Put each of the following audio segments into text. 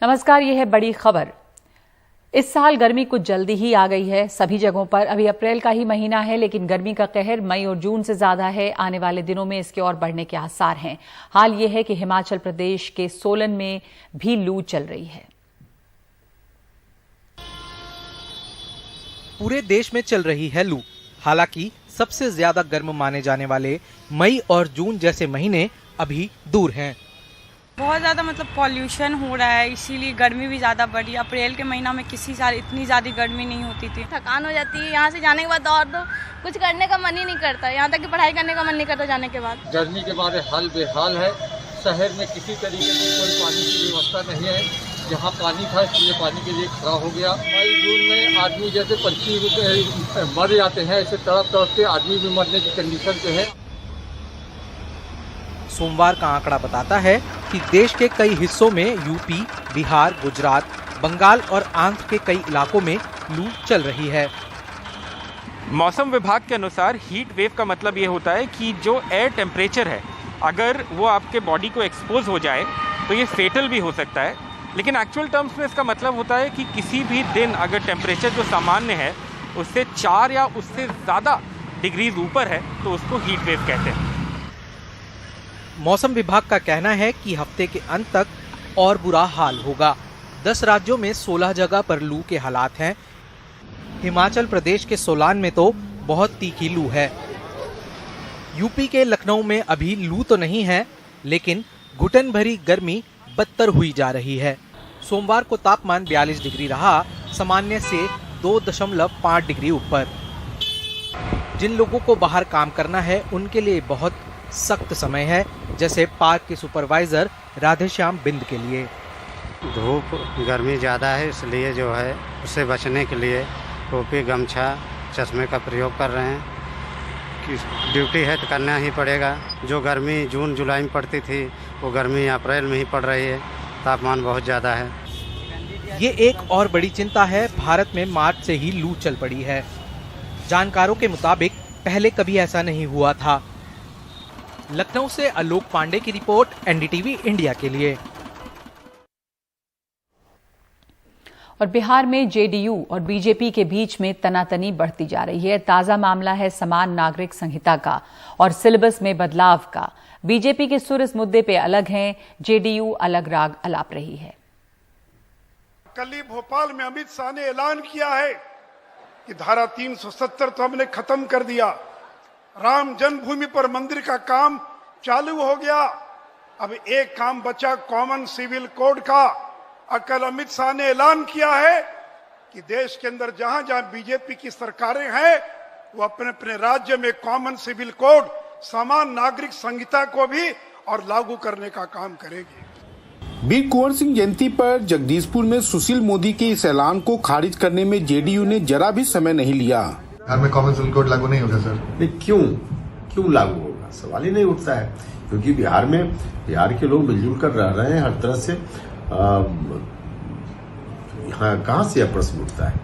नमस्कार, ये है बड़ी खबर। इस साल गर्मी कुछ जल्दी ही आ गई है सभी जगहों पर। अभी अप्रैल का ही महीना है, लेकिन गर्मी का कहर मई और जून से ज्यादा है। आने वाले दिनों में इसके और बढ़ने के आसार हैं। हाल ये है कि हिमाचल प्रदेश के सोलन में भी लू चल रही है। पूरे देश में चल रही है लू। हालांकि सबसे ज्यादा गर्म माने जाने वाले मई और जून जैसे महीने अभी दूर हैं। बहुत ज़्यादा पॉल्यूशन हो रहा है, इसीलिए गर्मी भी ज़्यादा बढ़ी। अप्रैल के महीना में किसी साल इतनी ज़्यादा गर्मी नहीं होती थी। थकान हो जाती है, यहाँ से जाने के बाद और तो कुछ करने का मन ही नहीं करता, यहाँ तक कि पढ़ाई करने का मन नहीं करता जाने के बाद। गर्मी के मारे हाल बेहाल है। शहर में किसी तरीके की कोई पानी की व्यवस्था नहीं है। जहाँ पानी था इसलिए पानी के लिए खड़ा हो गया। मई जून में आदमी जैसे पंछी मर जाते हैं, ऐसे तड़प तड़प के आदमी भी मरने की कंडीशन पे है। सोमवार का आंकड़ा बताता है कि देश के कई हिस्सों में यूपी, बिहार, गुजरात, बंगाल और आंध्र के कई इलाकों में लू चल रही है। मौसम विभाग के अनुसार हीट वेव का मतलब ये होता है कि जो एयर टेम्परेचर है, अगर वो आपके बॉडी को एक्सपोज हो जाए तो ये फेटल भी हो सकता है। लेकिन एक्चुअल टर्म्स में इसका मतलब होता है कि किसी भी दिन अगर टेम्परेचर जो सामान्य है उससे 4 या उससे ज़्यादा डिग्रीज ऊपर है तो उसको हीट वेव कहते हैं। मौसम विभाग का कहना है कि हफ्ते के अंत तक और बुरा हाल होगा। 10 राज्यों में 16 जगह पर लू के हालात हैं। हिमाचल प्रदेश के सोलान में तो बहुत तीखी लू है। यूपी के लखनऊ में अभी लू तो नहीं है, लेकिन घुटन भरी गर्मी बदतर हुई जा रही है। सोमवार को तापमान 42 डिग्री रहा, सामान्य से 2.5 डिग्री ऊपर। जिन लोगों को बाहर काम करना है उनके लिए बहुत सख्त समय है, जैसे पार्क के सुपरवाइजर राधेश्याम बिंद के लिए। धूप गर्मी ज़्यादा है, इसलिए जो है उससे बचने के लिए टोपी, गमछा, चश्मे का प्रयोग कर रहे हैं। कि ड्यूटी है तो करना ही पड़ेगा। जो गर्मी जून जुलाई में पड़ती थी वो गर्मी अप्रैल में ही पड़ रही है। तापमान बहुत ज़्यादा है। ये एक और बड़ी चिंता है, भारत में मार्च से ही लू चल पड़ी है। जानकारों के मुताबिक पहले कभी ऐसा नहीं हुआ था। लखनऊ से आलोक पांडे की रिपोर्ट, एनडीटीवी इंडिया के लिए। और बिहार में जेडीयू और बीजेपी के बीच में तनातनी बढ़ती जा रही है। ताजा मामला है समान नागरिक संहिता का और सिलेबस में बदलाव का। बीजेपी के सुर इस मुद्दे पे अलग हैं, जेडीयू अलग राग अलाप रही है। कल ही भोपाल में अमित शाह ने ऐलान किया है कि धारा 370 तो हमने खत्म कर दिया। राम जन्मभूमि पर मंदिर का काम चालू हो गया। अब एक काम बचा कॉमन सिविल कोड का। कल अमित शाह ने ऐलान किया है कि देश के अंदर जहां जहां बीजेपी की सरकारें हैं वो अपने अपने राज्य में कॉमन सिविल कोड, समान नागरिक संहिता को भी और लागू करने का काम करेगी। वीर कुंवर सिंह जयंती पर जगदीशपुर में सुशील मोदी के इस ऐलान को खारिज करने में जेडीयू ने जरा भी समय नहीं लिया। बिहार में कॉमन सिविल कोड लागू नहीं होगा सर। नहीं, क्यों लागू होगा, सवाल ही नहीं उठता है। क्योंकि बिहार के लोग मिलजुल कर रह रहे हैं हर तरह से। कहां से यह प्रश्न उठता है।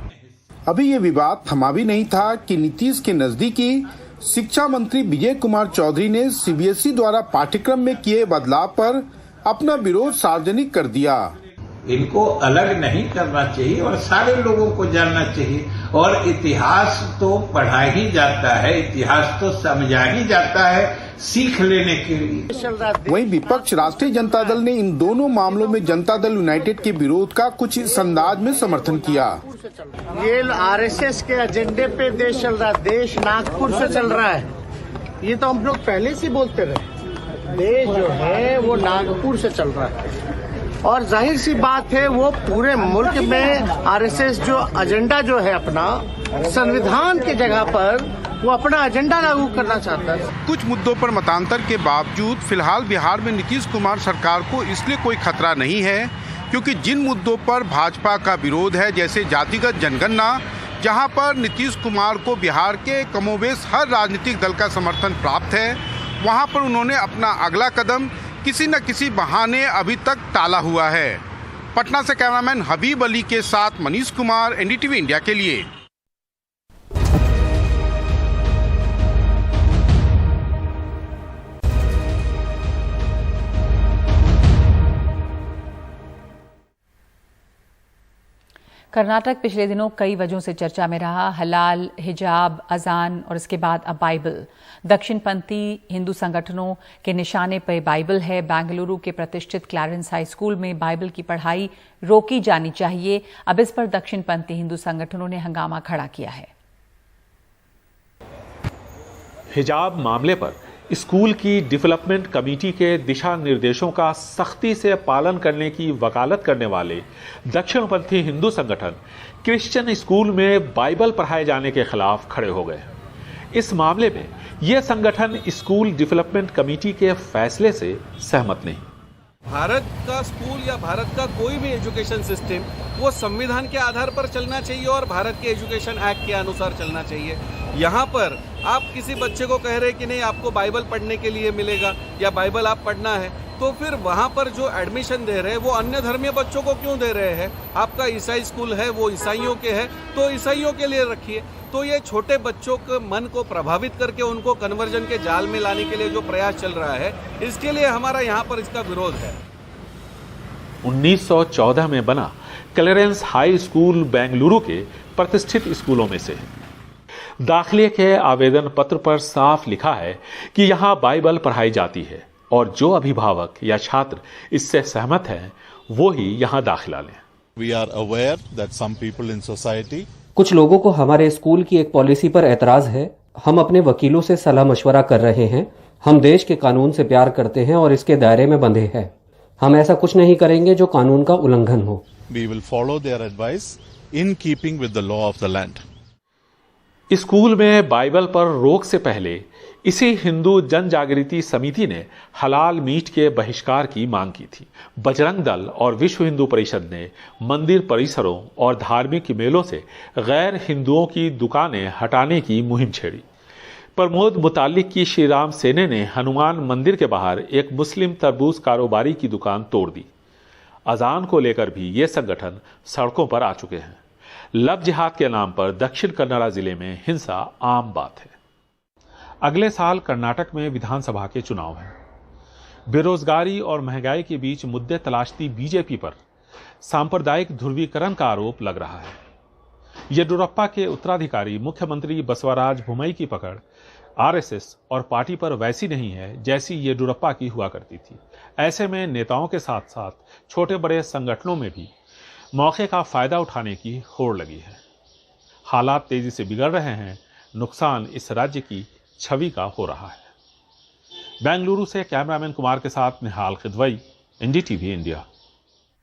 अभी ये विवाद थमा भी नहीं था कि नीतीश के नजदीकी शिक्षा मंत्री विजय कुमार चौधरी ने सीबीएसई द्वारा पाठ्यक्रम में किए बदलाव पर अपना विरोध सार्वजनिक कर दिया। इनको अलग नहीं करना चाहिए और सारे लोगों को जानना चाहिए। और इतिहास तो पढ़ा ही जाता है, इतिहास तो समझा ही जाता है सीख लेने के लिए। वहीं विपक्ष राष्ट्रीय जनता दल ने इन दोनों मामलों में जनता दल यूनाइटेड के विरोध का कुछ इस अंदाज में समर्थन किया। ये आरएसएस के एजेंडे पे देश चल रहा है, देश नागपुर से चल रहा है। ये तो हम लोग पहले से बोलते रहे, देश जो है वो नागपुर से चल रहा है। और जाहिर सी बात है वो पूरे मुल्क में आरएसएस जो एजेंडा जो है अपना संविधान की जगह पर वो अपना एजेंडा लागू करना चाहता है। कुछ मुद्दों पर मतांतर के बावजूद फिलहाल बिहार में नीतीश कुमार सरकार को इसलिए कोई खतरा नहीं है, क्योंकि जिन मुद्दों पर भाजपा का विरोध है, जैसे जातिगत जनगणना, जहां पर नीतीश कुमार को बिहार के कमोबेश हर राजनीतिक दल का समर्थन प्राप्त है, वहां पर उन्होंने अपना अगला कदम किसी न किसी बहाने अभी तक टाला हुआ है। पटना से कैमरामैन हबीब अली के साथ मनीष कुमार, एनडीटीवी इंडिया के लिए। कर्नाटक पिछले दिनों कई वजहों से चर्चा में रहा। हलाल, हिजाब, अजान और इसके बाद अब बाइबल। दक्षिणपंथी हिंदू संगठनों के निशाने पर बाइबल है। बेंगलुरु के प्रतिष्ठित क्लैरेंस हाई स्कूल में बाइबल की पढ़ाई रोकी जानी चाहिए। अब इस पर दक्षिणपंथी हिंदू संगठनों ने हंगामा खड़ा किया है। हिजाब मामले पर स्कूल की डेवलपमेंट कमेटी के दिशा निर्देशों का सख्ती से पालन करने की वकालत करने वाले दक्षिणपंथी हिंदू संगठन क्रिश्चियन स्कूल में बाइबल पढ़ाए जाने के खिलाफ खड़े हो गए। इस मामले में यह संगठन स्कूल डेवलपमेंट कमेटी के फैसले से सहमत नहीं। भारत का स्कूल या भारत का कोई भी एजुकेशन सिस्टम वो संविधान के आधार पर चलना चाहिए और भारत के एजुकेशन एक्ट के अनुसार चलना चाहिए। यहाँ पर आप किसी बच्चे को कह रहे हैं कि नहीं आपको बाइबल पढ़ने के लिए मिलेगा या बाइबल आप पढ़ना है, तो फिर वहाँ पर जो एडमिशन दे रहे हैं वो अन्य धर्मीय बच्चों को क्यों दे रहे हैं? आपका ईसाई स्कूल है वो ईसाइयों के है तो ईसाइयों के लिए रखिए। तो ये छोटे बच्चों के मन को प्रभावित करके उनको कन्वर्जन के जाल में लाने के लिए जो प्रयास चल रहा है, इसके लिए हमारा यहाँ पर इसका विरोध है। 1914 में बना क्लैरेंस हाई स्कूल बेंगलुरु के प्रतिष्ठित स्कूलों में से है। दाखिले के आवेदन पत्र पर साफ लिखा है कि यहाँ बाइबल पढ़ाई जाती है और जो अभिभावक या छात्र इससे सहमत हैं वो ही यहाँ दाखिला लें। We are aware that some people in society कुछ लोगों को हमारे स्कूल की एक पॉलिसी पर एतराज है। हम अपने वकीलों से सलाह मशवरा कर रहे हैं। हम देश के कानून से प्यार करते हैं और इसके दायरे में बंधे हैं। हम ऐसा कुछ नहीं करेंगे जो कानून का उल्लंघन हो। We will follow their advice in keeping with the law of the land. School में बाइबल पर रोक से पहले इसी हिंदू जन जागृति समिति ने हलाल मीट के बहिष्कार की मांग की थी। बजरंग दल और विश्व हिंदू परिषद ने मंदिर परिसरों और धार्मिक मेलों से गैर हिंदुओं की दुकानें हटाने की मुहिम छेड़ी। प्रमोद मुतालिक की श्री राम सेने ने हनुमान मंदिर के बाहर एक मुस्लिम तरबूज कारोबारी की दुकान तोड़ दी। अजान को लेकर भी ये संगठन सड़कों पर आ चुके हैं। लव जिहाद के नाम पर दक्षिण कन्नड़ा जिले में हिंसा आम बात है। अगले साल कर्नाटक में विधानसभा के चुनाव हैं। बेरोजगारी और महंगाई के बीच मुद्दे तलाशती बीजेपी पर सांप्रदायिक ध्रुवीकरण का आरोप लग रहा है। येडियुरप्पा के उत्तराधिकारी मुख्यमंत्री बसवराज बोम्मई की पकड़ आरएसएस और पार्टी पर वैसी नहीं है जैसी येडियुरप्पा की हुआ करती थी। ऐसे में नेताओं के साथ साथ छोटे बड़े संगठनों में भी मौके का फायदा उठाने की होड़ लगी है। हालात तेजी से बिगड़ रहे हैं। नुकसान इस राज्य की छवि का हो रहा है। बेंगलुरु से कैमरामैन कुमार के साथ निहाल खिदवई, एनडीटीवी इंडिया।